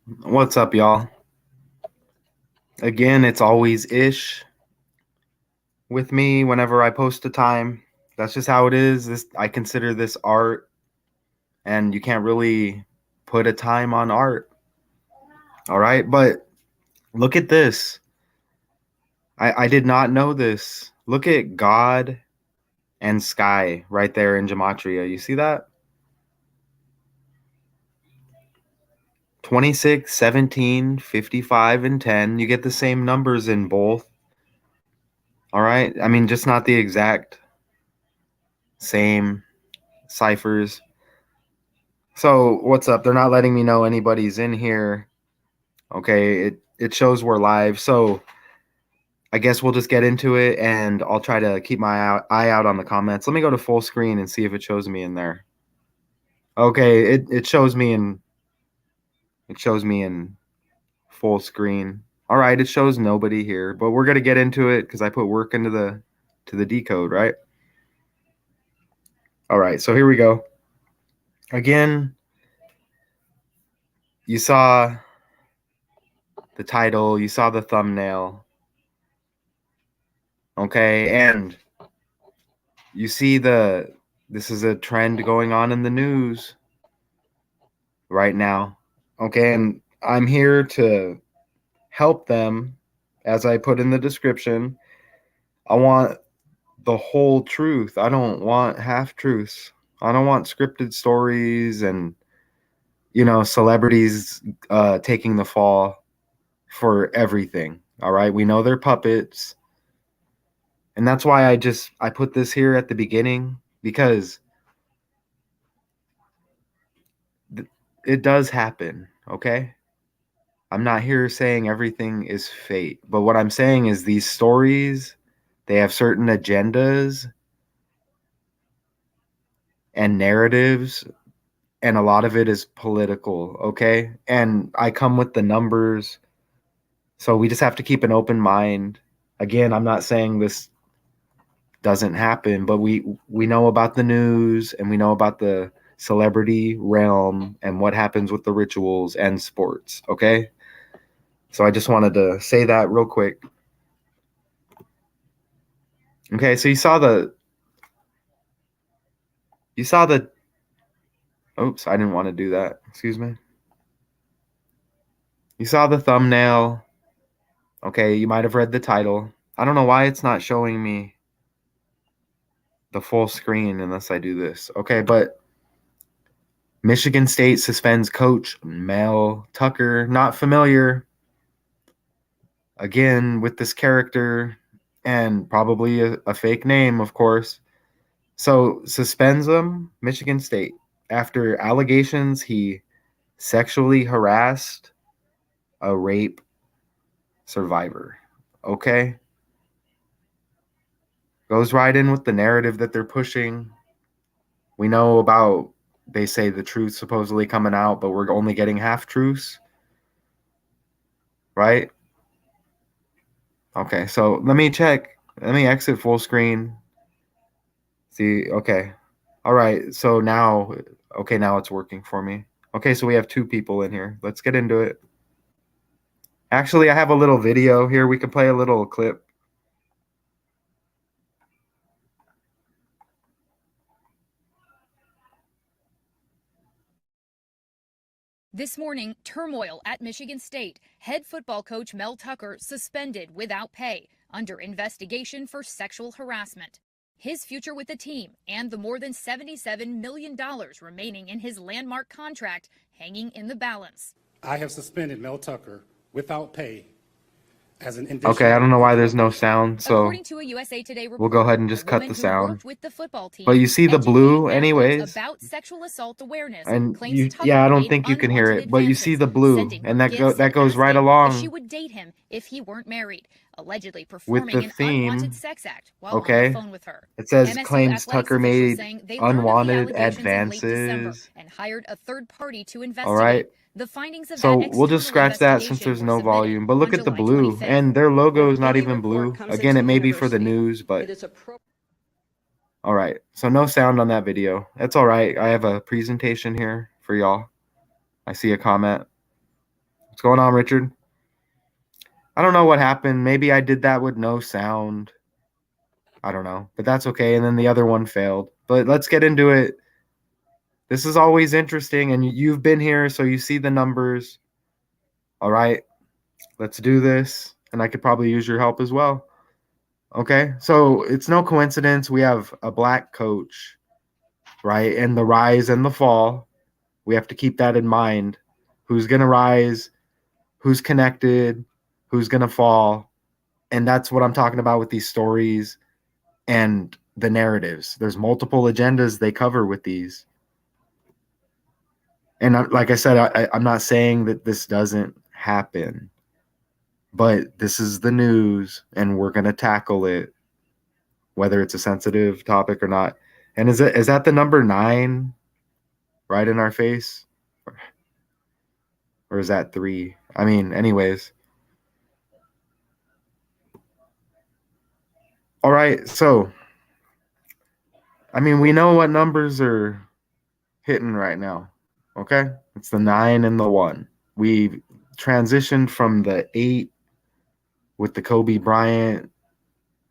What's up, y'all? Again, it's always ish with me whenever I post a time. That's just how it is. This I consider this art, and you can't really put a time on art. All right, but look at this. I did not know this. Look at God and sky right there in gematria. You see that? 26, 17, 55, and 10. You get the same numbers in both. All right. I mean, just not the exact same ciphers. So what's up? They're not letting me know anybody's in here. Okay, it shows we're live. So I guess we'll just get into it, and I'll try to keep my eye out on the comments. Let me go to full screen and see if it shows me in there. Okay, it shows me in full screen. All right, it shows nobody here, but we're gonna get into it because I put work into the decode, right? All right, so here we go. Again, you saw the title, you saw the thumbnail. Okay, and you see this is a trend going on in the news right now. Okay, and I'm here to help them, as I put in the description. I want the whole truth. I don't want half truths. I don't want scripted stories and celebrities taking the fall for everything. All right, we know they're puppets, and that's why I put this here at the beginning, because it does happen. Okay, I'm not here saying everything is fate, but what I'm saying is these stories, they have certain agendas and narratives, and a lot of it is political, okay? And I come with the numbers, so we just have to keep an open mind. Again, I'm not saying this doesn't happen, but we know about the news, and we know about the celebrity realm and what happens with the rituals and sports, okay? So I just wanted to say that real quick. Okay, so you saw the oops, I didn't want to do that. Excuse me. You saw the thumbnail. Okay, you might have read the title. I don't know why it's not showing me the full screen unless I do this. Okay, but Michigan State suspends coach Mel Tucker. Not familiar again with this character, and probably a fake name, of course. So suspends him, Michigan State, after allegations he sexually harassed a rape survivor. Okay? Goes right in with the narrative that they're pushing. We know about, they say, the truth supposedly coming out, but we're only getting half truths, right? Okay, so let me check. Let me exit full screen. See, okay. All right, so now, okay, now it's working for me. Okay, so we have two people in here. Let's get into it. Actually, I have a little video here. We can play a little clip. This morning, turmoil at Michigan State. Head football coach Mel Tucker suspended without pay under investigation for sexual harassment. His future with the team and the more than $77 million remaining in his landmark contract hanging in the balance. I have suspended Mel Tucker without pay as an Okay, I indicia don't know of why there's no probation. sound, so According to a USA Today we'll go report, ahead and a just cut woman the who sound. worked with the football But team you see the educating blue athletes anyways, about sexual assault awareness and claims yeah, I Tucker don't made think you can hear unwanted it, but you see advances, the blue, sending her and gifts that and goes right asking if she along would date him if he weren't married, allegedly with performing the an unwanted theme. sex act while on the Okay, phone with her. it says MSU claims athletics Tucker officials made saying they learned of the unwanted allegations in late December advances. and hired a third party to All right, investigate. The findings of so that we'll just external scratch that since investigation there's were no submitted volume. But on look at the July blue, 25th. and their logo When is not any even report blue. comes Again, into it a may be for the university, news, but it is appropriate. all right. So no sound on that video. That's all right. I have a presentation here for y'all. I see a comment. What's going on, Richard? I don't know what happened. Maybe I did that with no sound. I don't know, but that's okay. And then the other one failed. But let's get into it. This is always interesting, and you've been here, so you see the numbers. All right, let's do this. And I could probably use your help as well. Okay, so it's no coincidence we have a black coach, right? And the rise and the fall. We have to keep that in mind. Who's going to rise? Who's connected? Who's going to fall? And that's what I'm talking about with these stories and the narratives. There's multiple agendas they cover with these. And like I said, I'm not saying that this doesn't happen, but this is the news and we're going to tackle it, whether it's a sensitive topic or not. And is that the number 9 right in our face? Or is that 3? I mean, anyways. All right. So, I mean, we know what numbers are hitting right now. Okay. It's the 9 and the 1. We transitioned from the 8 with the Kobe Bryant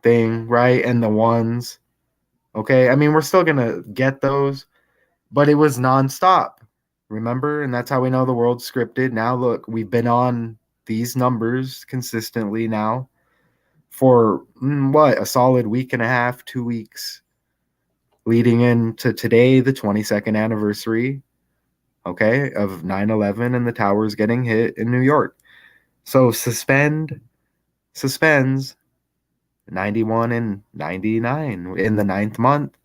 thing, right? And the 1s. Okay. I mean, we're still going to get those, but it was nonstop. Remember? And that's how we know the world's scripted. Now, look, we've been on these numbers consistently now for what, a solid week and a half, 2 weeks, leading into today, the 22nd anniversary, okay, of 9/11 and the towers getting hit in New York. So suspends 91 and 99 in the 9th month.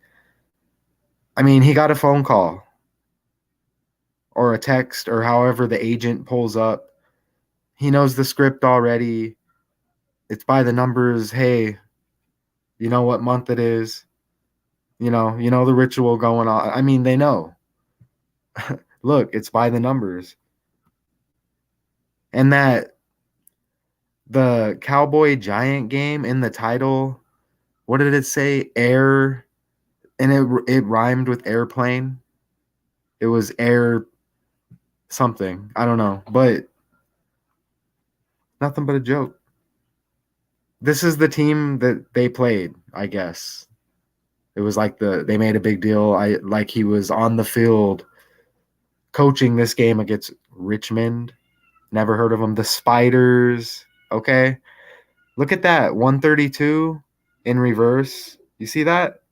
I mean, he got a phone call or a text or however the agent pulls up. He knows the script already. It's by the numbers. Hey, you know what month it is? You know the ritual going on. I mean, they know. Look, it's by the numbers. And that the Cowboy Giant game in the title, what did it say? Air, and it rhymed with airplane. It was air something. I don't know, but nothing but a joke. This is the team that they played, I guess. It was like they made a big deal. Like he was on the field coaching this game against Richmond. Never heard of them. The Spiders. Okay. Look at that. 132 in reverse. You see that?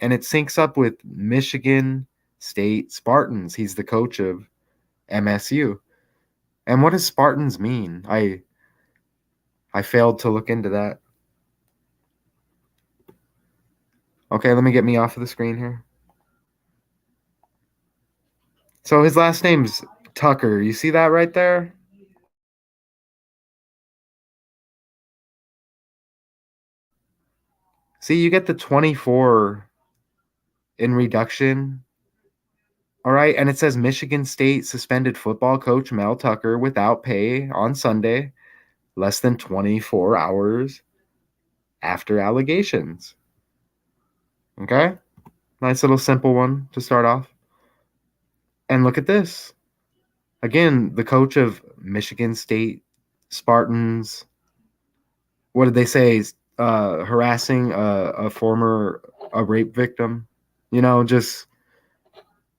And it syncs up with Michigan State Spartans. He's the coach of MSU. And what does Spartans mean? I failed to look into that. Okay, let me get me off of the screen here. So his last name's Tucker. You see that right there? See, you get the 24 in reduction. All right, and it says Michigan State suspended football coach Mel Tucker without pay on Sunday, less than 24 hours after allegations. Okay? Nice little simple one to start off. And look at this. Again, the coach of Michigan State Spartans, what did they say? Harassing a rape victim. Just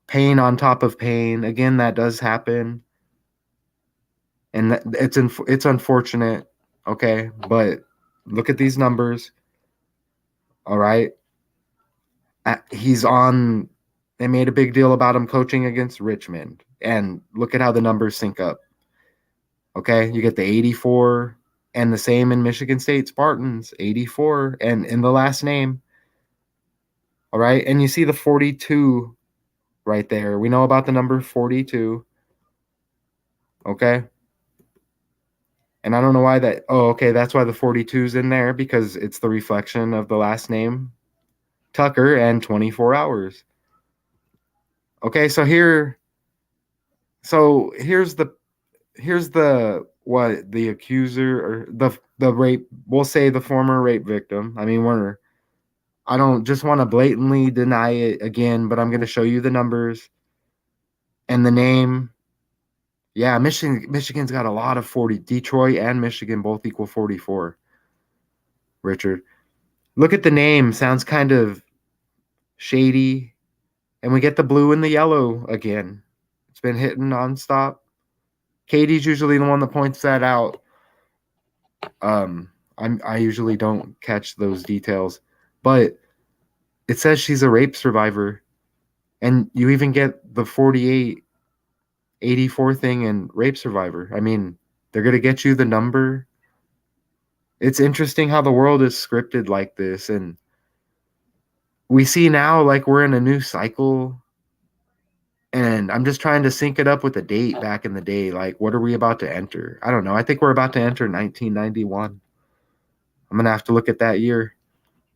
pain on top of pain. Again, that does happen. And it's unfortunate, okay? But look at these numbers, all right? He's on. They made a big deal about him coaching against Richmond, and look at how the numbers sync up. Okay, you get the 84, and the same in Michigan State Spartans, 84, and in the last name. All right, and you see the 42 right there. We know about the number 42. Okay. And I don't know why that. Oh, okay. That's why the 42 is in there, because it's the reflection of the last name, Tucker, and 24 hours. Okay. Here's the what the accuser or the rape. We'll say the former rape victim. I mean, I don't just want to blatantly deny it again, but I'm going to show you the numbers and the name. Yeah, Michigan's got a lot of 40. Detroit and Michigan both equal 44. Richard, look at the name. Sounds kind of shady. And we get the blue and the yellow again. It's been hitting nonstop. Katie's usually the one that points that out. I usually don't catch those details, but it says she's a rape survivor, and you even get the 48, 84 thing in rape survivor. I mean, they're gonna get you the number. It's interesting how the world is scripted like this, and we see now like we're in a new cycle. And I'm just trying to sync it up with the date back in the day. Like, what are we about to enter? I don't know. I think we're about to enter 1991. I'm going to have to look at that year.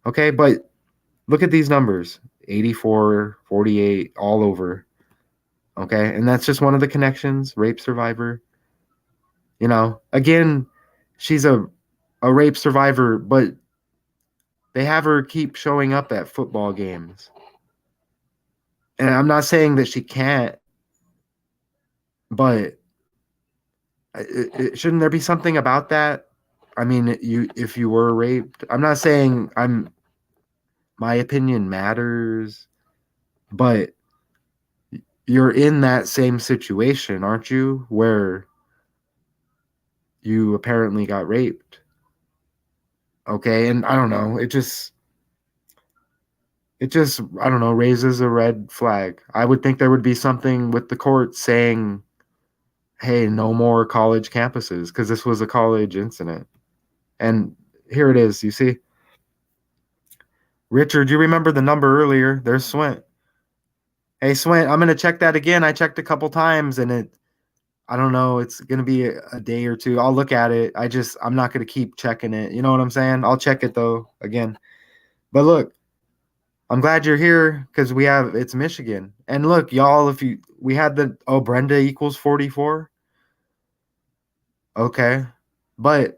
Okay, but look at these numbers 84, 48, all over. Okay, and that's just one of the connections. Rape survivor. Again, she's a rape survivor, but they have her keep showing up at football games. And I'm not saying that she can't, but shouldn't there be something about that? I mean, if you were raped, I'm not saying my opinion matters, but you're in that same situation, aren't you? Where you apparently got raped. Okay, and I don't know, it just I don't know, raises a red flag. I would think there would be something with the court saying, "Hey, no more college campuses," because this was a college incident. And here it is, you see. Richard, you remember the number earlier? There's Swint. Hey, Swint, I'm gonna check that again. I checked a couple times, and I don't know. It's gonna be a day or two. I'll look at it. I'm not gonna keep checking it. You know what I'm saying? I'll check it though again. But look, I'm glad you're here because it's Michigan. And look, y'all, if we had Brenda equals 44. Okay, but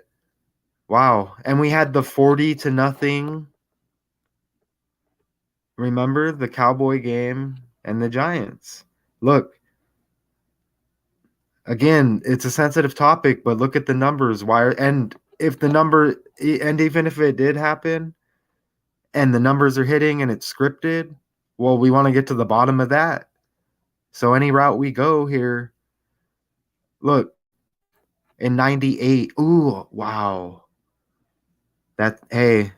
wow, and we had the 40-0. Remember the Cowboy game and the Giants. Look, again, it's a sensitive topic, but look at the numbers. And if the number, and even if it did happen and the numbers are hitting and it's scripted, well, we want to get to the bottom of that. So any route we go here, look, in 98, ooh, wow. Hey,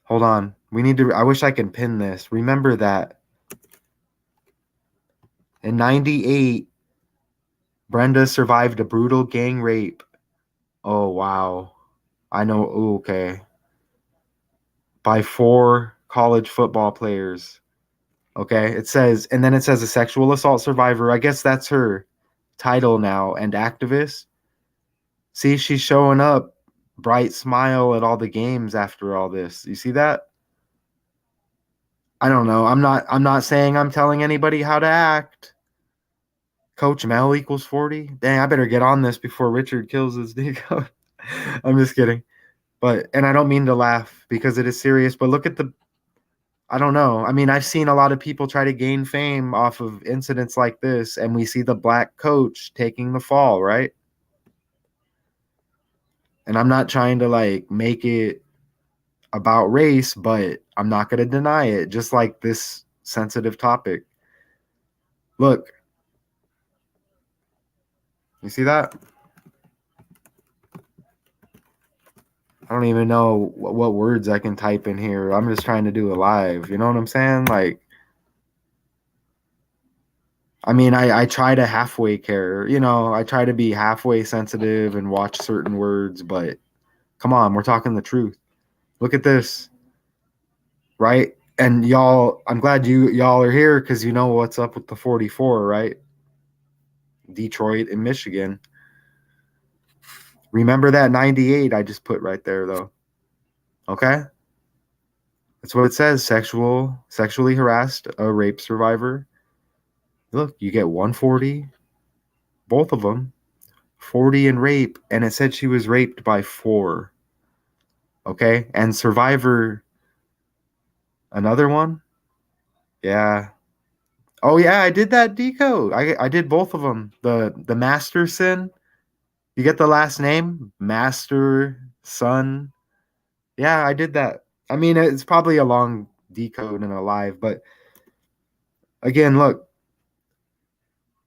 hold on. I wish I could pin this. Remember that in 98, Brenda survived a brutal gang rape. Oh, wow. I know. Ooh, okay. By 4 college football players. Okay. And then it says a sexual assault survivor. I guess that's her title now, and activist. See, she's showing up, bright smile at all the games after all this. You see that? I don't know. I'm not saying I'm telling anybody how to act. Coach Mel equals 40. Dang, I better get on this before Richard kills his deco. I'm just kidding. And I don't mean to laugh because it is serious, but look at I don't know. I mean, I've seen a lot of people try to gain fame off of incidents like this, and we see the black coach taking the fall, right? And I'm not trying to like make it about race, but I'm not going to deny it, just like this sensitive topic. Look, you see that? I don't even know what words I can type in here. I'm just trying to do a live. You know what I'm saying? Like, I mean, I try to halfway care. I try to be halfway sensitive and watch certain words, but come on, we're talking the truth. Look at this, right? And y'all, I'm glad y'all are here because you know what's up with the 44, right? Detroit and Michigan. Remember that 98 I just put right there, though. Okay? That's what it says. Sexually harassed, a rape survivor. Look, you get 140, both of them. 40 in rape, and it said she was raped by 4. Okay? And survivor, another one? Yeah. Oh yeah, I did that decode. I did both of them. The Masterson. You get the last name Master Son. Yeah, I did that. I mean, it's probably a long decode and a live, but again, look.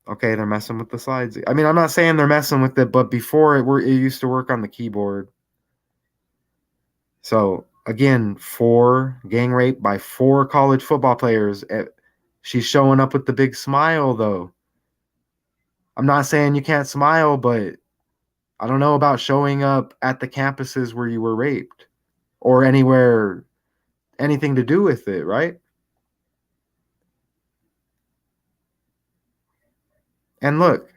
Okay, they're messing with the slides. I mean, I'm not saying they're messing with it, but before it used to work on the keyboard. So again, 4 gang rape by 4 college football players. She's showing up with the big smile, though. I'm not saying you can't smile, but I don't know about showing up at the campuses where you were raped or anywhere, anything to do with it, right? And look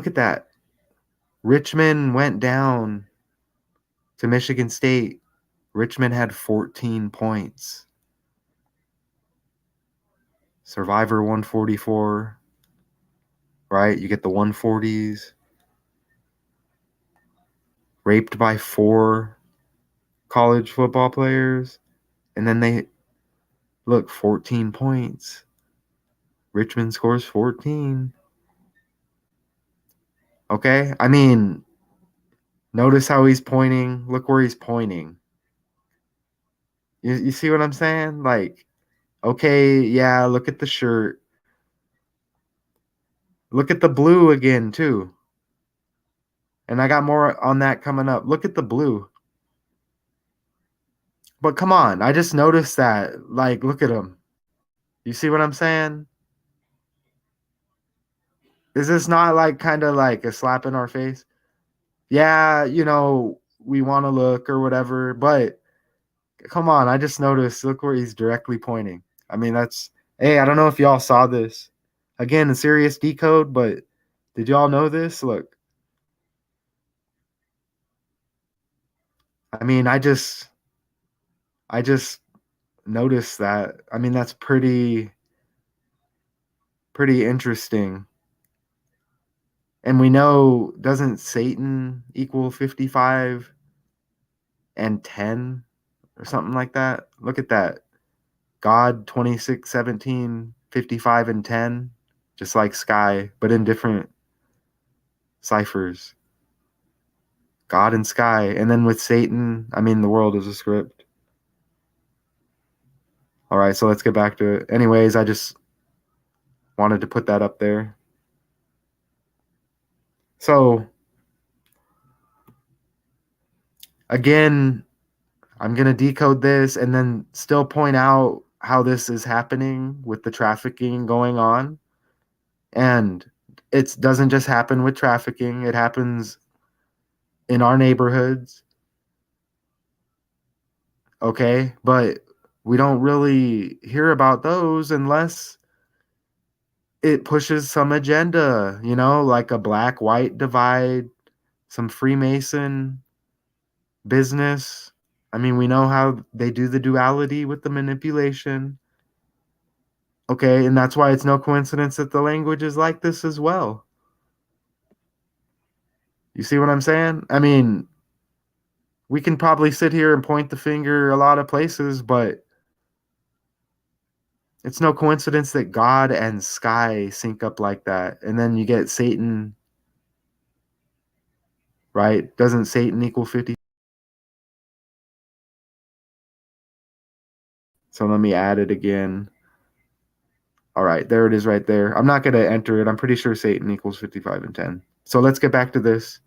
at that. Richmond went down to Michigan State. Richmond had 14 points. Survivor 144, right? You get the 140s. Raped by 4 college football players. And then they look 14 points. Richmond scores 14. Okay? I mean, notice how he's pointing. Look where he's pointing. You see what I'm saying? Like, okay, yeah, look at the shirt. Look at the blue again, too. And I got more on that coming up. Look at the blue. But come on, I just noticed that. Like, look at him. You see what I'm saying? Is this not like kind of like a slap in our face? Yeah, we want to look or whatever, but come on, I just noticed. Look where he's directly pointing. I mean, hey, I don't know if y'all saw this. Again, a serious decode, but did y'all know this? Look, I mean, I just noticed that. I mean, that's pretty interesting. And we know, doesn't Satan equal 55 and 10 or something like that? Look at that. God 26, 17, 55 and 10, just like Sky, but in different ciphers. God and Sky. And then with Satan, I mean, the world is a script. All right, so let's get back to it. Anyways, I just wanted to put that up there. So, again, I'm going to decode this and then still point out how this is happening with the trafficking going on. And it doesn't just happen with trafficking, it happens in our neighborhoods. Okay, but we don't really hear about those unless it pushes some agenda, like a black white divide, some Freemason business. I mean, we know how they do the duality with the manipulation. Okay, and that's why it's no coincidence that the language is like this as well. You see what I'm saying? I mean, we can probably sit here and point the finger a lot of places, but it's no coincidence that God and Sky sync up like that. And then you get Satan, right? Doesn't Satan equal 50? So let me add it again. All right, there it is right there. I'm not going to enter it. I'm pretty sure Satan equals 55 and 10. So let's get back to this.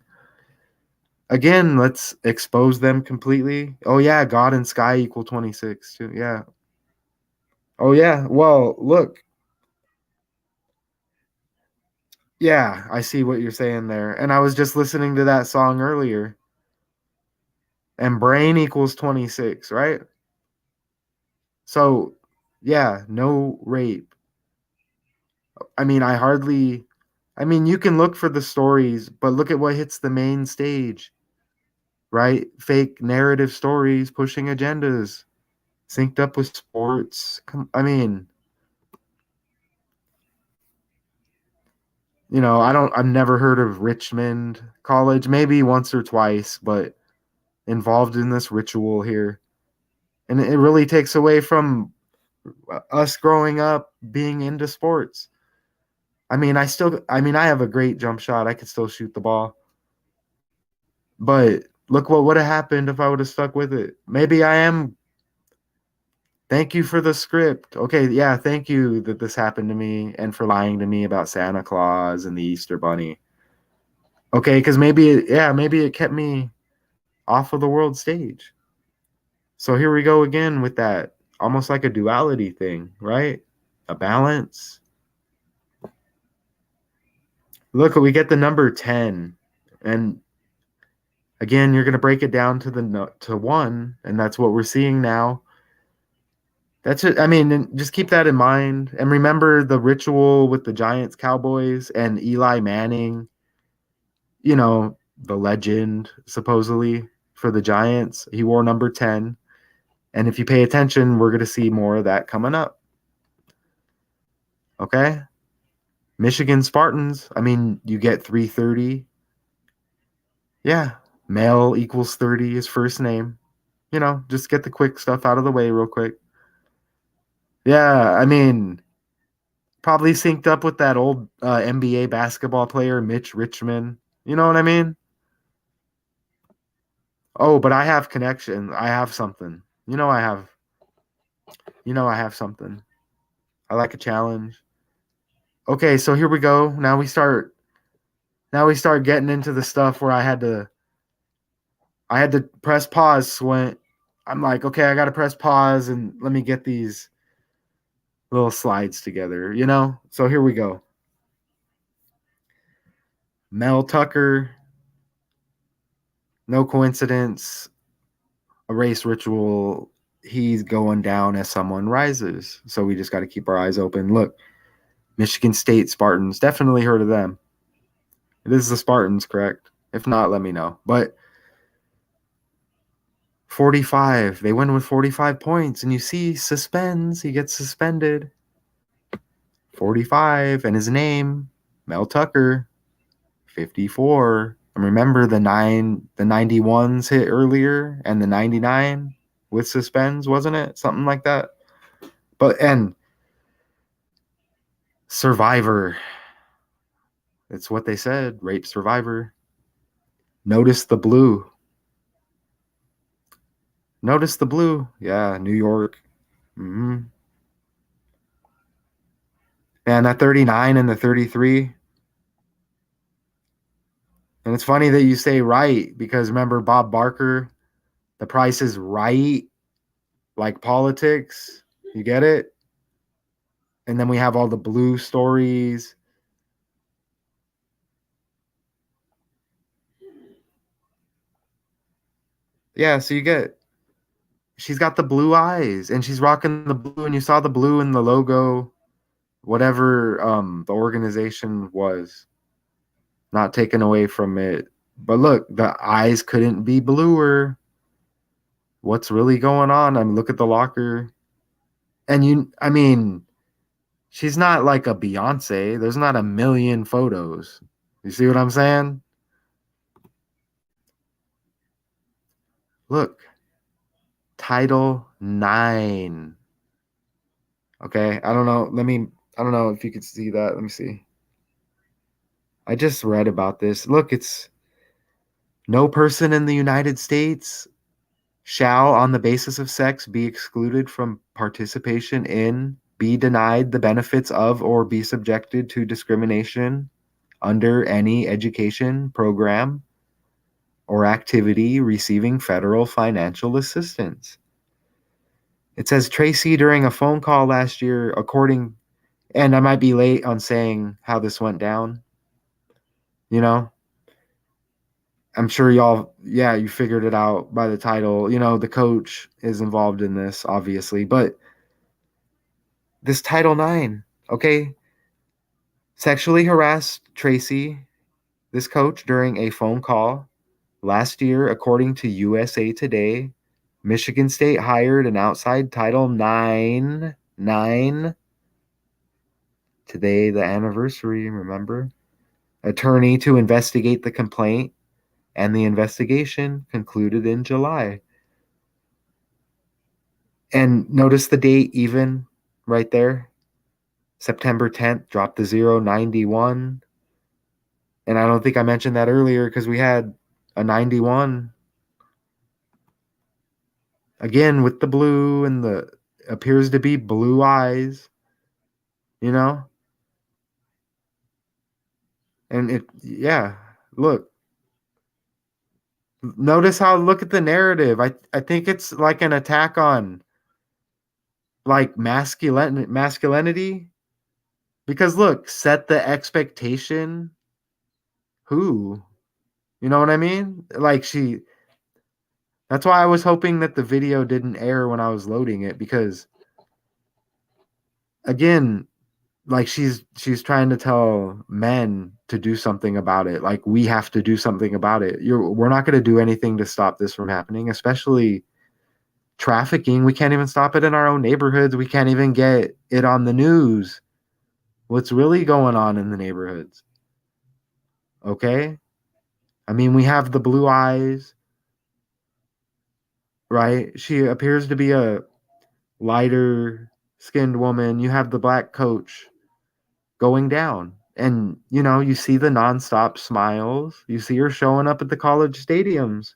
Again, let's expose them completely. Oh, yeah, God and Sky equal 26 too. Yeah. Oh, yeah. Well, look. Yeah, I see what you're saying there. And I was just listening to that song earlier. And brain equals 26, right? So, yeah, no rape. I mean, you can look for the stories, but look at what hits the main stage, right? Fake narrative stories pushing agendas, synced up with sports. I've never heard of Richmond College, maybe once or twice, but involved in this ritual here. And it really takes away from us growing up being into sports. I mean, I have a great jump shot. I could still shoot the ball. But look what would have happened if I would have stuck with it. Maybe I am. Thank you for the script. Okay, yeah, thank you that this happened to me and for lying to me about Santa Claus and the Easter Bunny. Okay, because maybe it kept me off of the world stage. So here we go again with that almost like a duality thing, right? A balance. Look, we get the number 10. And again, you're going to break it down to 1, and that's what we're seeing now. That's it. I mean, just keep that in mind and remember the ritual with the Giants Cowboys and Eli Manning, the legend supposedly for the Giants. He wore number 10. And if you pay attention, we're going to see more of that coming up. Okay? Michigan Spartans, I mean, you get 330. Yeah. Mel equals 30 is first name. Just get the quick stuff out of the way real quick. Yeah, I mean, probably synced up with that old NBA basketball player, Mitch Richmond. You know what I mean? Oh, but I have connection. I have something. I have something. I like a challenge. Okay, so here we go. Now we start getting into the stuff where I had to press pause. I'm like, okay, I got to press pause and let me get these little slides together, So here we go. Mel Tucker, no coincidence, a race ritual. He's going down as someone rises. So we just got to keep our eyes open. Look, Michigan State Spartans, definitely heard of them. It is the Spartans, correct? If not, let me know. But 45, they win with 45 points. And you see, suspends, he gets suspended. 45, and his name, Mel Tucker, 54. And remember the 91s hit earlier and the 99 with suspends, wasn't it? Something like that. And survivor. It's what they said, rape survivor. Notice the blue. Notice the blue. Yeah, New York. Mm-hmm. And that 39 and the 33. And it's funny that you say right, because remember Bob Barker, The Price is Right, like politics. You get it? And then we have all the blue stories. Yeah, so she's got the blue eyes and she's rocking the blue, and you saw the blue in the logo, whatever the organization was. Not taken away from it. But look, the eyes couldn't be bluer. What's really going on? I mean, look at the locker. And she's not like a Beyonce. There's not a million photos. You see what I'm saying? Look, Title 9. Okay, I don't know. I don't know if you could see that. Let me see. I just read about this. Look, it's no person in the United States shall, on the basis of sex, be excluded from participation in, be denied the benefits of, or be subjected to discrimination under any education program or activity receiving federal financial assistance. It says Tracy, during a phone call last year, and I might be late on saying how this went down. I'm sure you figured it out by the title. The coach is involved in this, obviously. But this Title 9, okay? Sexually harassed Tracy, this coach, during a phone call last year, according to USA Today. Michigan State hired an outside Title 9. Today, the anniversary, remember? Attorney to investigate the complaint, and the investigation concluded in July. And notice the date even. right there. September 10th, dropped to 0, 91. And I don't think I mentioned that earlier because we had a 91. Again, with the blue and the appears to be blue eyes, you know? And yeah, look, notice how, look at the narrative. I think it's like an attack on like masculinity. Because look, set the expectation. Who? You know what I mean? Like that's why I was hoping that the video didn't air when I was loading it, because again, like she's trying to tell men to do something about it. Like we have to do something about it. We're not going to do anything to stop this from happening, especially trafficking. We can't even stop it in our own neighborhoods. We can't even get it on the news. What's really going on in the neighborhoods? Okay? I mean, we have the blue eyes, right? She appears to be a lighter skinned woman. You have the black coach going down. And, you see the nonstop smiles. You see her showing up at the college stadiums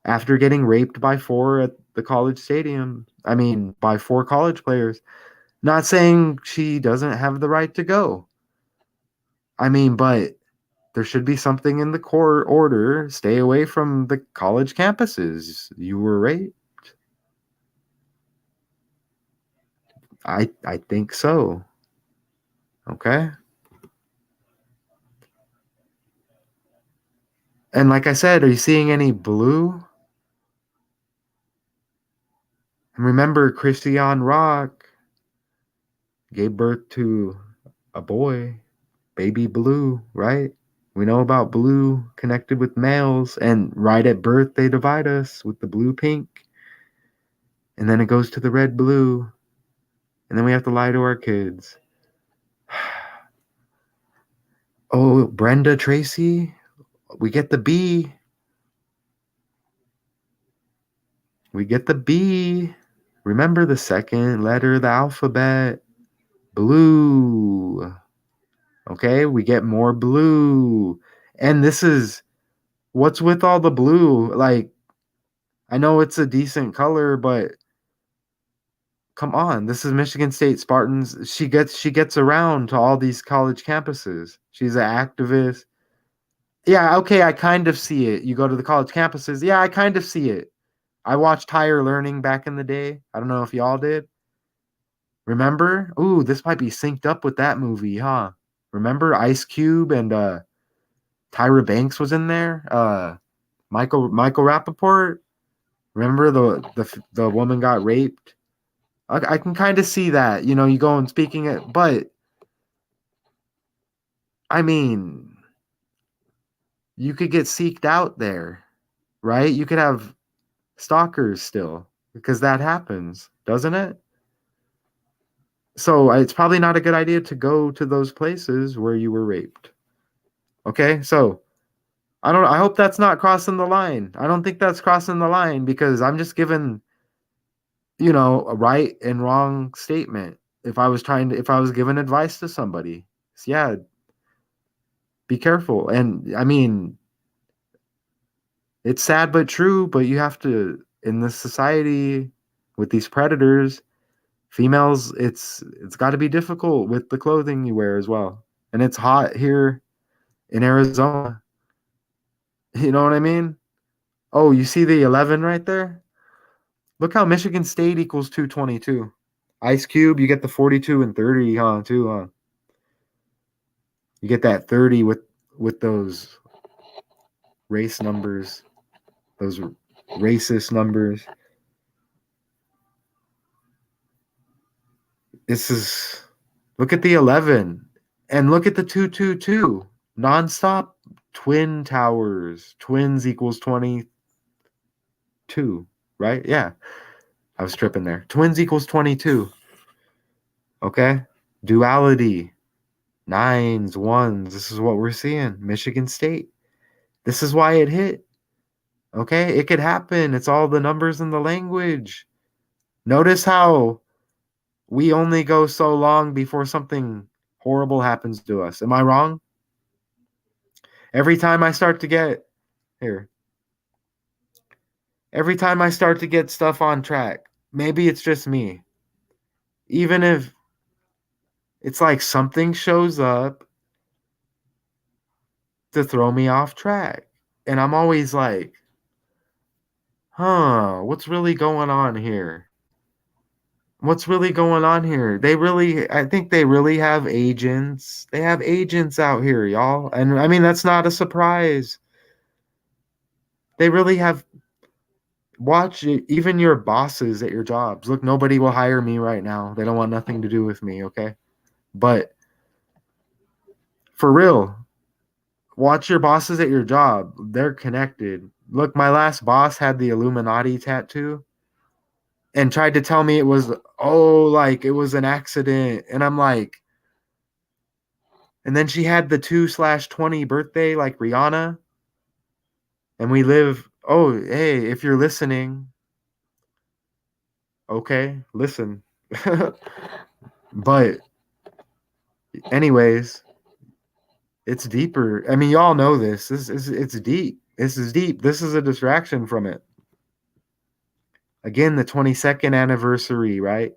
after getting raped by four at the college stadium. I mean, by four college players. Not saying she doesn't have the right to go. I mean, but there should be something in the court order. Stay away from the college campuses. You were raped. I think so. Okay. And like I said, are you seeing any blue? And remember, Christian Rock gave birth to a boy, baby blue, right? We know about blue connected with males, and right at birth they divide us with the blue pink. And then it goes to the red blue. And then we have to lie to our kids. Oh, Brenda Tracy, we get the B. We get the B. Remember the second letter of the alphabet. Blue. Okay, we get more blue. And this is what's with all the blue? Like, I know it's a decent color, but come on, this is Michigan State Spartans. She gets around to all these college campuses. She's an activist. Yeah, okay, I kind of see it. You go to the college campuses. Yeah, I kind of see it. I watched Higher Learning back in the day. I don't know if y'all did. Remember? Ooh, this might be synced up with that movie, huh? Remember Ice Cube and Tyra Banks was in there? Michael Rappaport. Remember the woman got raped? I can kind of see that. You go and speaking it, but I mean, you could get seeked out there, right? You could have stalkers still, because that happens, doesn't it? So it's probably not a good idea to go to those places where you were raped. Okay, so I hope that's not crossing the line. I don't think that's crossing the line, because I'm just giving, a right and wrong statement. If I was giving advice to somebody, so yeah, be careful. And I mean, it's sad but true, but you have to, in this society with these predators, females, it's got to be difficult with the clothing you wear as well. And it's hot here in Arizona. You know what I mean? Oh, you see the 11 right there? Look how Michigan State equals 222. Ice Cube, you get the 42 and 30, huh, too, huh? You get that 30 with those race numbers, those racist numbers. This is, look at the 11 and look at the 222. Nonstop twin towers. Twins equals 22, right? Yeah. I was tripping there. Twins equals 22. Okay? Duality. Nines, ones. This is what we're seeing. Michigan State. This is why it hit. Okay? It could happen. It's all the numbers in the language. Notice how We only go so long before something horrible happens to us. Am I wrong? Every time I start to get here, every time I start to get stuff on track, maybe it's just me. Even if it's like something shows up to throw me off track. And I'm always like, what's really going on here? What's really going on here? I think they really have agents. They have agents out here, y'all. And I mean, that's not a surprise. They really have, watch it, even your bosses at your jobs. Look, nobody will hire me right now. They don't want nothing to do with me, okay? But for real, watch your bosses at your job. They're connected. Look, my last boss had the Illuminati tattoo and tried to tell me it was, like it was an accident. And I'm like, and then she had the 2/20 birthday like Rihanna. And we live, hey, if you're listening, okay, listen. But anyways, it's deeper. I mean, y'all know this. It's deep. This is deep. This is a distraction from it. Again, the 22nd anniversary, right?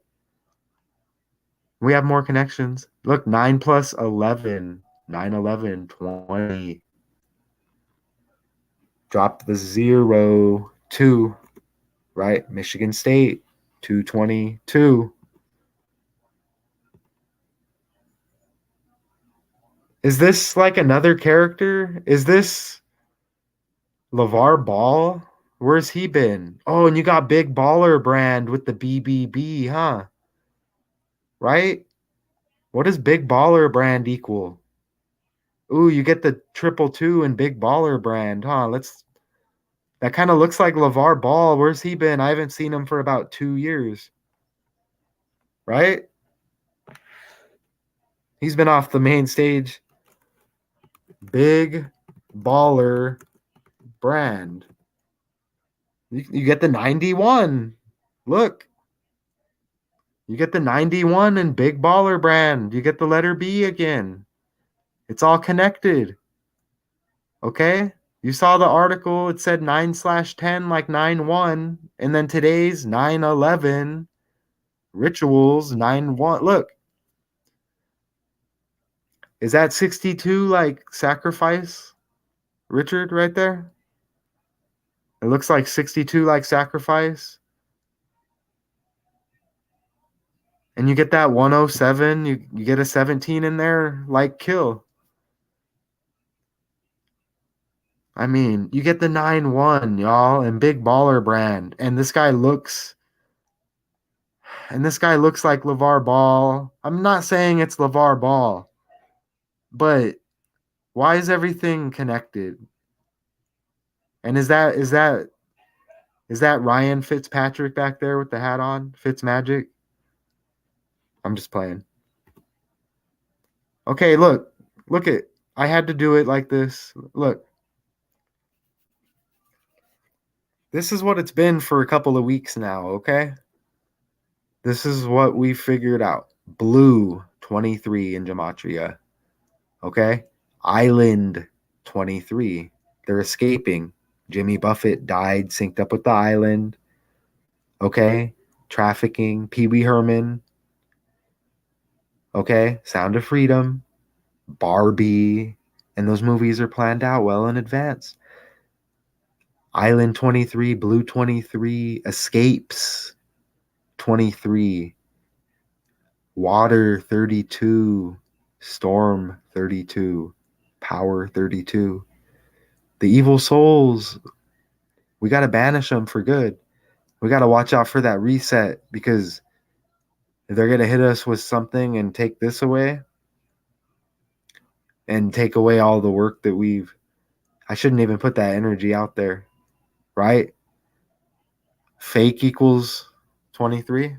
We have more connections. Look, 9 plus 11, 9, 11, 20. Drop the 0, 2, right? Michigan State, 222. Is this like another character? Is this LeVar Ball? Where's he been? Oh, and you got Big Baller Brand with the BBB, huh? Right? What does Big Baller Brand equal? Ooh, you get the 222 and Big Baller Brand, huh? That kind of looks like LeVar Ball. Where's he been? I haven't seen him for about 2 years. Right? He's been off the main stage. Big Baller Brand. You get the 91. Look. You get the 91 and Big Baller Brand. You get the letter B again. It's all connected. Okay? You saw the article. It said 9/10 like 9/1. And then today's 9/11. Rituals 9/1. Look. Is that 62 like sacrifice? Richard right there? It looks like 62 like sacrifice. And you get that 107, you get a 17 in there, like kill. I mean, you get the 9/1, y'all, and Big Baller Brand. And this guy looks like LeVar Ball. I'm not saying it's LeVar Ball, but why is everything connected? And is that Ryan Fitzpatrick back there with the hat on? Fitzmagic? I'm just playing. Okay, look. Look it. I had to do it like this. Look. This is what it's been for a couple of weeks now, okay? This is what we figured out. Blue 23 in Gematria. Okay? Island 23. They're escaping. Jimmy Buffett died synced up with the island. Okay? Trafficking. Pee Wee Herman. Okay? Sound of Freedom. Barbie. And those movies are planned out well in advance. Island 23, Blue 23, Escapes 23, Water 32, Storm 32, Power 32. The evil souls, we got to banish them for good. We got to watch out for that reset because if they're going to hit us with something and take this away and take away all the work that I shouldn't even put that energy out there, right? Fake equals 23.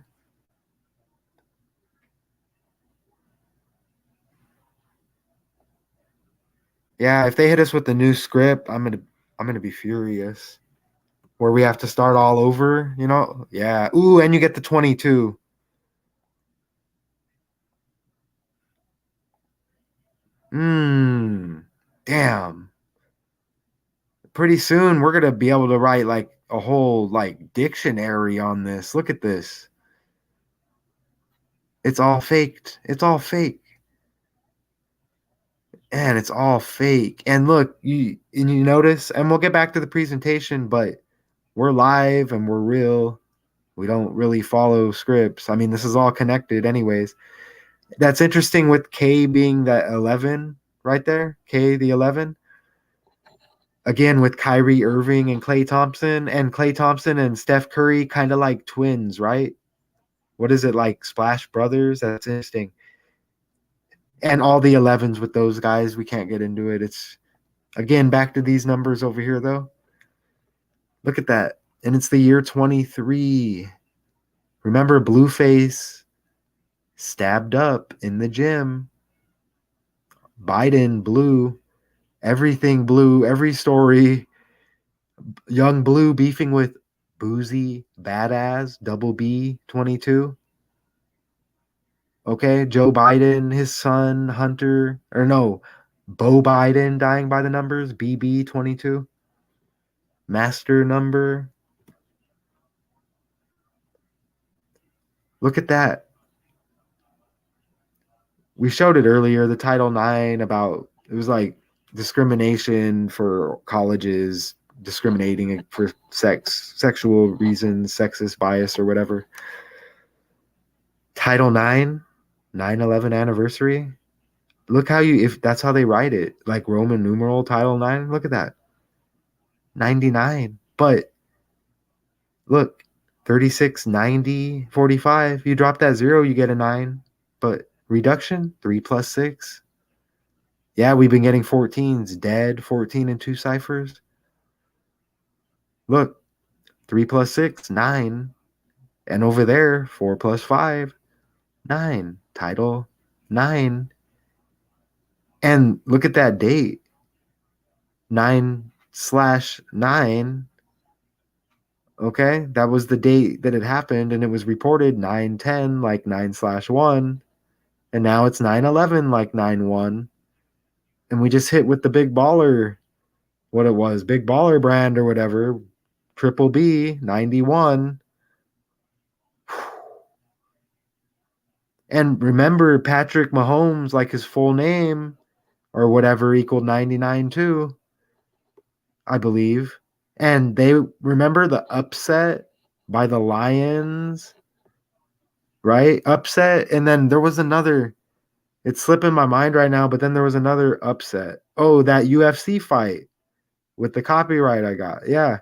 Yeah, if they hit us with the new script, I'm gonna be furious. Where we have to start all over, you know? Yeah. Ooh, and you get the 22. Damn. Pretty soon we're gonna be able to write like a whole like dictionary on this. Look at this. It's all faked. It's all fake. And it's all fake. And look, you notice, and we'll get back to the presentation, but we're live and we're real. We don't really follow scripts. I mean, this is all connected anyways. That's interesting with K being that 11 right there. K the 11. Again with Kyrie Irving and Klay Thompson and Steph Curry kind of like twins, right? What is it like Splash Brothers? That's interesting. And all the 11s with those guys, we can't get into it. It's again back to these numbers over here though. Look at that. And it's the year 23. Remember Blueface stabbed up in the gym. Biden blue. Everything blue. Every story. Young Blue beefing with Boozy Badass Double B 22. Okay, Joe Biden, his son Hunter, or no, Bo Biden dying by the numbers BB 22. Master number. Look at that. We showed it earlier, the Title IX about it was like discrimination for colleges, discriminating for sexual reasons, sexist bias or whatever. Title IX, 9/11 anniversary. Look how if that's how they write it, like Roman numeral Title IX. Look at that, 99. But look, 36, 90, 45. You drop that zero, you get a 9. But reduction, 3 plus 6. Yeah, we've been getting 14s, dead, 14 and 2 ciphers. Look, 3 plus 6, 9. And over there, 4 plus 5, 9. Title 9. And look at that date, 9/9. Okay, that was the date that it happened, and it was reported 9/10, like 9/1. And now it's 9/11, like 9/1. And we just hit with the big baller, what it was, big baller brand or whatever, triple B 91. And remember, Patrick Mahomes, like his full name or whatever, equaled 99 too, I believe. And they remember the upset by the Lions, right? Upset. And then there was another, it's slipping my mind right now, but then there was another upset. Oh, that UFC fight with the copyright I got. Yeah.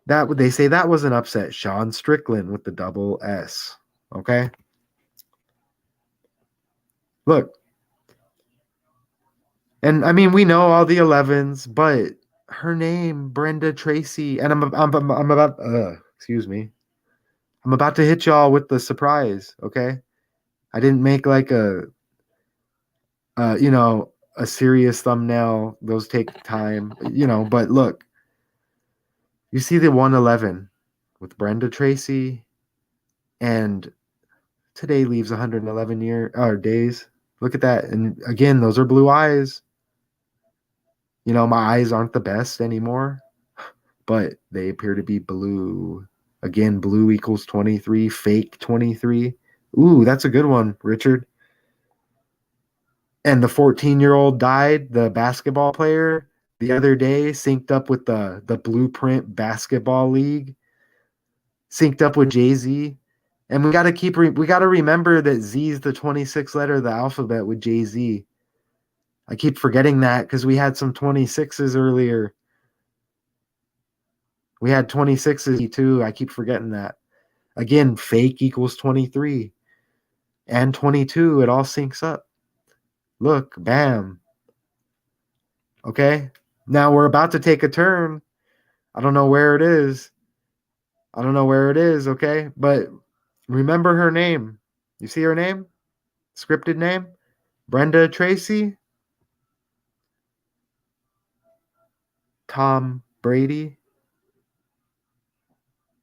That would they say that was an upset. Sean Strickland with the double S. Okay. Look. And I mean, we know all the 11s, but her name, Brenda Tracy, and I'm about excuse me. I'm about to hit y'all with the surprise, okay? I didn't make like you know, a serious thumbnail. Those take time, you know, but look. You see the 111 with Brenda Tracy, and today leaves 111 days. Look at that. And again, those are blue eyes. You know, my eyes aren't the best anymore, but they appear to be blue. Again, blue equals 23, fake 23. Ooh, that's a good one, Richard. And the 14-year-old died, the basketball player, the other day, synced up with the Blueprint Basketball League, synced up with Jay-Z. And we got to remember that Z is the 26th letter of the alphabet with Jay-Z. I keep forgetting that because we had some 26s earlier. We had 26s too. I keep forgetting that. Again, fake equals 23 and 22. It all syncs up. Look, bam. Okay. Now we're about to take a turn. I don't know where it is. Okay. But remember her name. You see her name? Scripted name? Brenda Tracy? Tom Brady?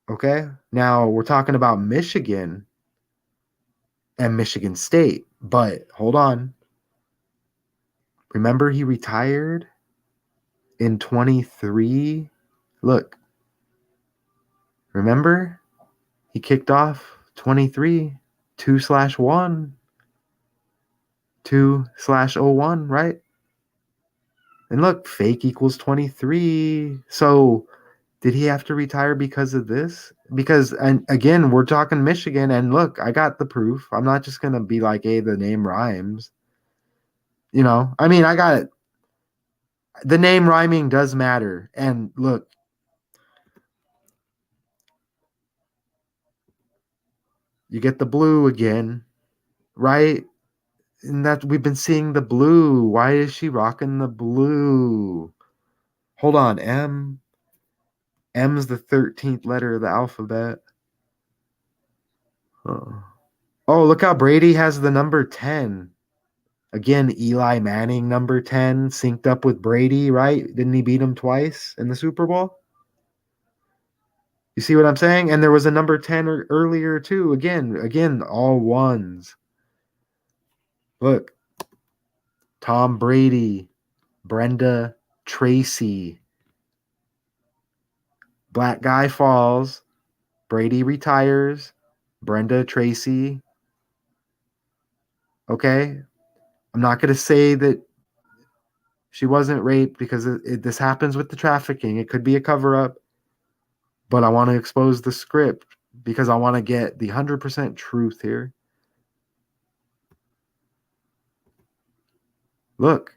Okay. Now we're talking about Michigan. and Michigan State. But hold on. Remember he retired in 23? Look. Remember? He kicked off 23, 2/1, 2/01, right? And look, fake equals 23. So did he have to retire because of this? Because, and again, we're talking Michigan, and look, I got the proof. I'm not just going to be like, hey, the name rhymes. You know, I mean, I got it. The name rhyming does matter. And look, you get the blue again, right? And that we've been seeing the blue. Why is she rocking the blue? Hold on, M. M's the 13th letter of the alphabet. Oh, look how Brady has the number 10. Again, Eli Manning, number 10, synced up with Brady, right? Didn't he beat him twice in the Super Bowl? You see what I'm saying? And there was a number 10 earlier, too. Again, all ones. Look, Tom Brady, Brenda Tracy. Black guy falls. Brady retires. Brenda Tracy. Okay? I'm not going to say that she wasn't raped because this happens with the trafficking. It could be a cover up. But I want to expose the script because I want to get the 100% truth here. Look.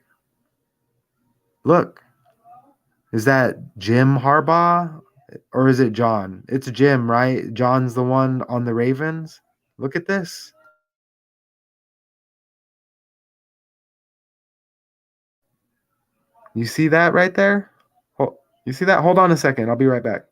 Is that Jim Harbaugh or is it John? It's Jim, right? John's the one on the Ravens. Look at this. You see that right there? You see that? Hold on a second. I'll be right back.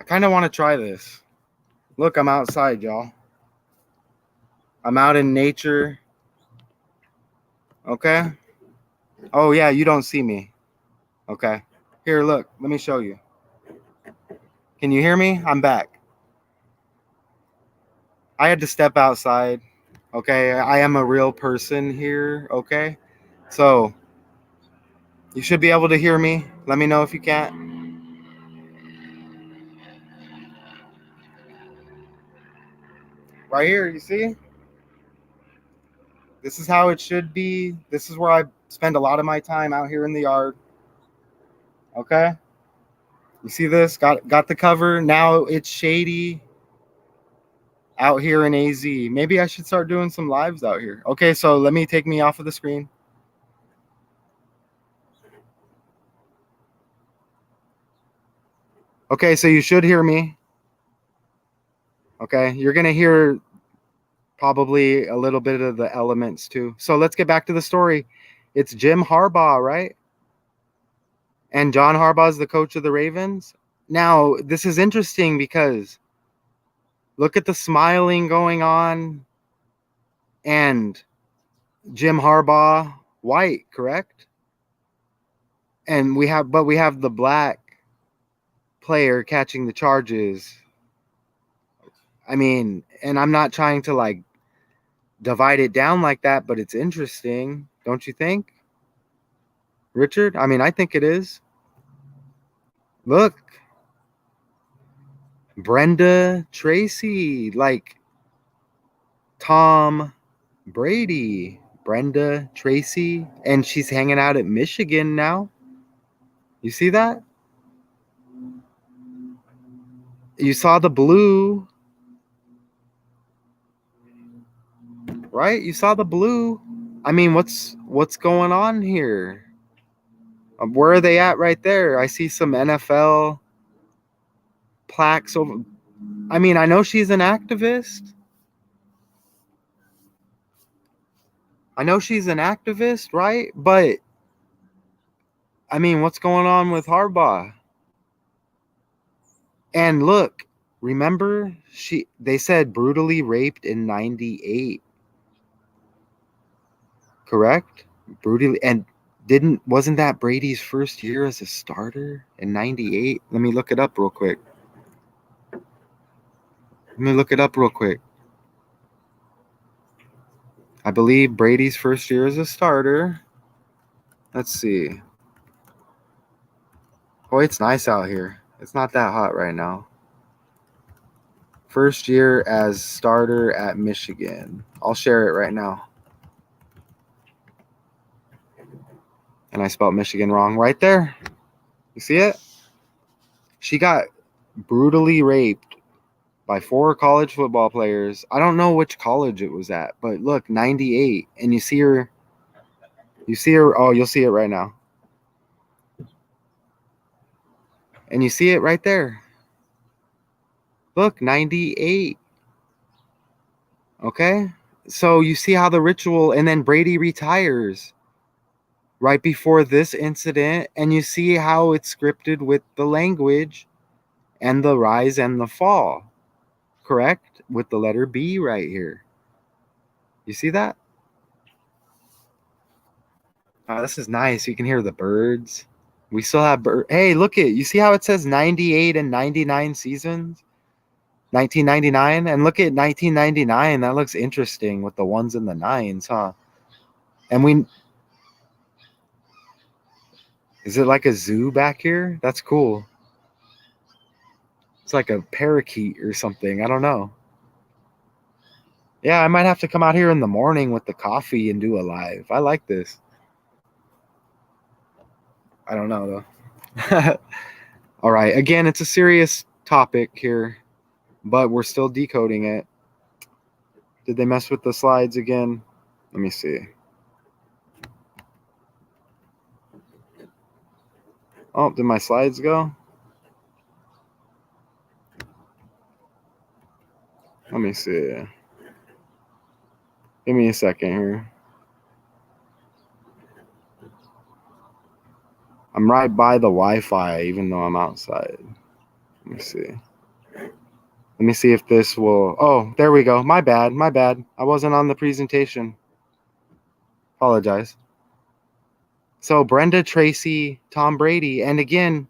I kind of want to try this. Look, I'm outside, y'all. I'm out in nature. Okay? Oh, yeah, you don't see me. Okay. Here, look. Let me show you. Can you hear me? I'm back. I had to step outside. Okay? I am a real person here. Okay? So, you should be able to hear me. Let me know if you can't. Right here, you see? This is how it should be. This is where I spend a lot of my time out here in the yard. Okay? You see this? Got the cover. Now it's shady out here in AZ. Maybe I should start doing some lives out here. Okay, so let me take me off of the screen. Okay, so you should hear me. Okay, you're going to hear probably a little bit of the elements too. So let's get back to the story. It's Jim Harbaugh, right? And John Harbaugh is the coach of the Ravens. Now, this is interesting because look at the smiling going on. And Jim Harbaugh, white, correct? And we have the black player catching the charges. I mean, and I'm not trying to like divide it down like that, but it's interesting, don't you think, Richard? I mean, I think it is. Look, Brenda Tracy, like Tom Brady, Brenda Tracy, and she's hanging out at Michigan now. You see that? You saw the blue, right? You saw the blue. I mean, what's going on here? Where are they at right there? I see some NFL plaques over. I mean, I know she's an activist. I know she's an activist, right? But I mean, what's going on with Harbaugh? And look, remember they said brutally raped in 98, correct? Brutally, and wasn't that Brady's first year as a starter in 98? Let me look it up real quick. I believe Brady's first year as a starter. Let's see. Oh, it's nice out here. It's not that hot right now. First year as starter at Michigan. I'll share it right now. And I spelled Michigan wrong right there. You see it? She got brutally raped by 4 college football players. I don't know which college it was at, but look, 98. And you see her. Oh, you'll see it right now. And you see it right there. Look, 98. Okay? So you see how the ritual, and then Brady retires right before this incident, and you see how it's scripted with the language and the rise and the fall, correct? With the letter B right here. You see that? Oh, this is nice. You can hear the birds. We still have Hey, look it. You see how it says 98 and 99 seasons? 1999, and look at 1999. That looks interesting with the ones and the nines, huh? And is it like a zoo back here? That's cool. It's like a parakeet or something. I don't know. Yeah, I might have to come out here in the morning with the coffee and do a live. I like this. I don't know though. All right. Again, it's a serious topic here, but we're still decoding it. Did they mess with the slides again? Let me see. Oh, did my slides go? Let me see. Give me a second here. I'm right by the Wi-Fi, even though I'm outside. Let me see. Let me see if this will... Oh, there we go. My bad. I wasn't on the presentation. Apologize. So, Brenda Tracy, Tom Brady, and again,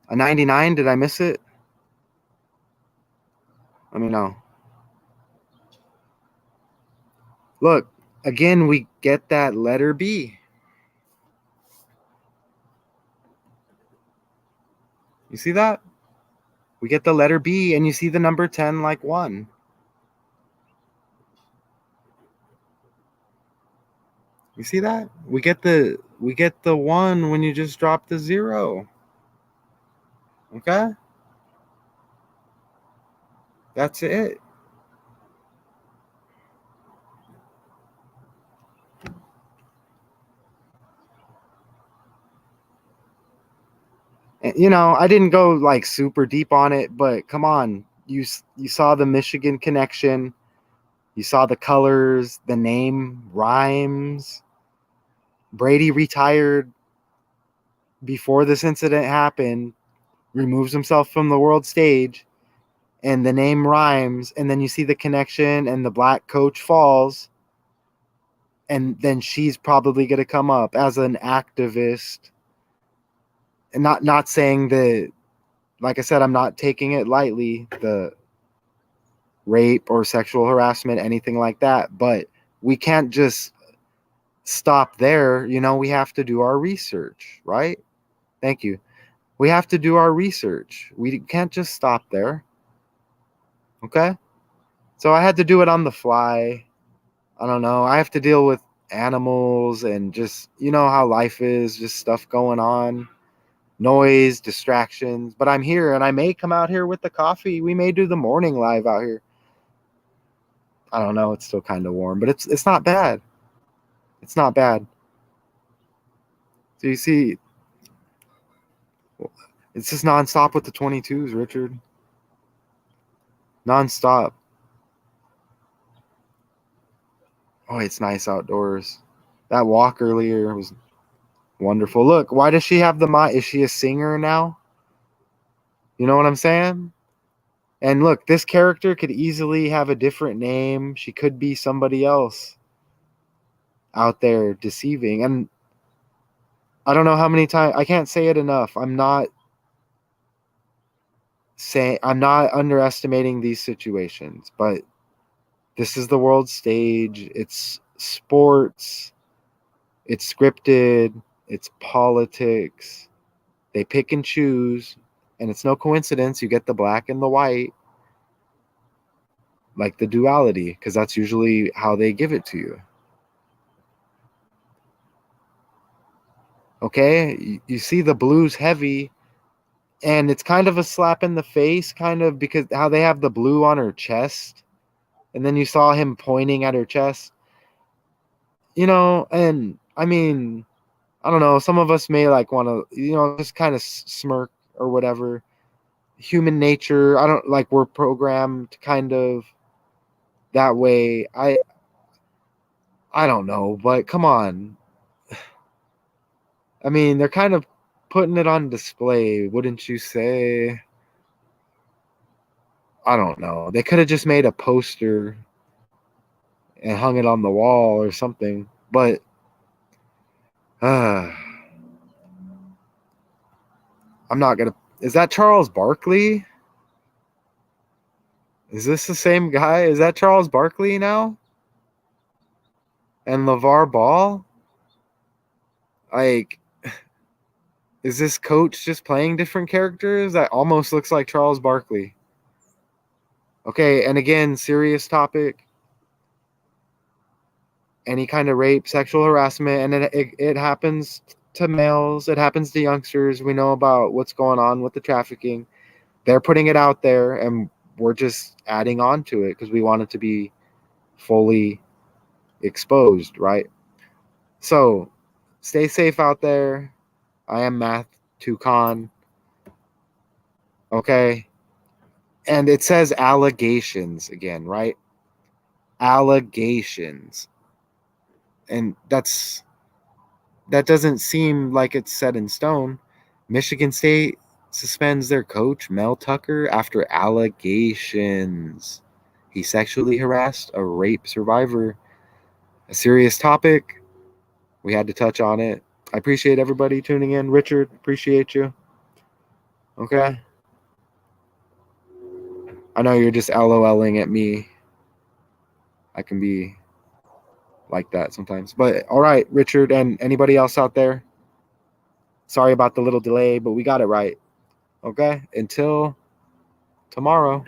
a 99. Did I miss it? Let me know. Look, again, we get that letter B. You see that? We get the letter B, and you see the number 10 like 1. You see that? We get the 1 when you just drop the 0. Okay? That's it. You know, I didn't go like super deep on it, but come on, you saw the Michigan connection, you saw the colors, the name rhymes. Brady retired before this incident happened, removes himself from the world stage, and the name rhymes, and then you see the connection, and the black coach falls, and then she's probably going to come up as an activist, and not saying that. Like I said, I'm not taking it lightly. rape or sexual harassment, anything like that. But we can't just stop there. We have to do our research, right? Thank you. We have to do our research. We can't just stop there. Okay? So I had to do it on the fly. I don't know. I have to deal with animals and just, how life is, just stuff going on, noise, distractions. But I'm here and I may come out here with the coffee. We may do the morning live out here. I don't know. It's still kind of warm, but it's not bad. It's not bad. So you see, it's just nonstop with the 22s, Richard. Nonstop. Oh, it's nice outdoors. That walk earlier was wonderful. Look, why does she have the mic? Is she a singer now? You know what I'm saying? And look, this character could easily have a different name. She could be somebody else out there deceiving. And I don't know how many times, I can't say it enough. I'm not underestimating these situations, but this is the world stage. It's sports. It's scripted. It's politics. They pick and choose, and it's no coincidence you get the black and the white, like the duality, because that's usually how they give it to you. Okay, you see the blue's heavy, and it's kind of a slap in the face, kind of, because how they have the blue on her chest, and then you saw him pointing at her chest, and I mean, I don't know, some of us may like want to, just kind of smirk or whatever. Human nature, I don't like, we're programmed kind of that way. I don't know, but come on. I mean, they're kind of putting it on display, wouldn't you say? I don't know. They could have just made a poster and hung it on the wall or something. But I'm not gonna. Is that Charles Barkley? Is this the same guy? Is that Charles Barkley now? And LeVar Ball? Like, is this coach just playing different characters? That almost looks like Charles Barkley. Okay, and again, serious topic. Any kind of rape, sexual harassment, and it happens to males. It happens to youngsters. We know about what's going on with the trafficking. They're putting it out there, and we're just adding on to it because we want it to be fully exposed, right? So stay safe out there. I am Math Tucon. Okay. And it says allegations again, right? Allegations. And that doesn't seem like it's set in stone. Michigan State suspends their coach, Mel Tucker, after allegations. He sexually harassed a rape survivor. A serious topic. We had to touch on it. I appreciate everybody tuning in. Richard, appreciate you. Okay. I know you're just LOLing at me. I can be like that sometimes. But all right, Richard, and anybody else out there, sorry about the little delay, but we got it right. Okay. Until tomorrow.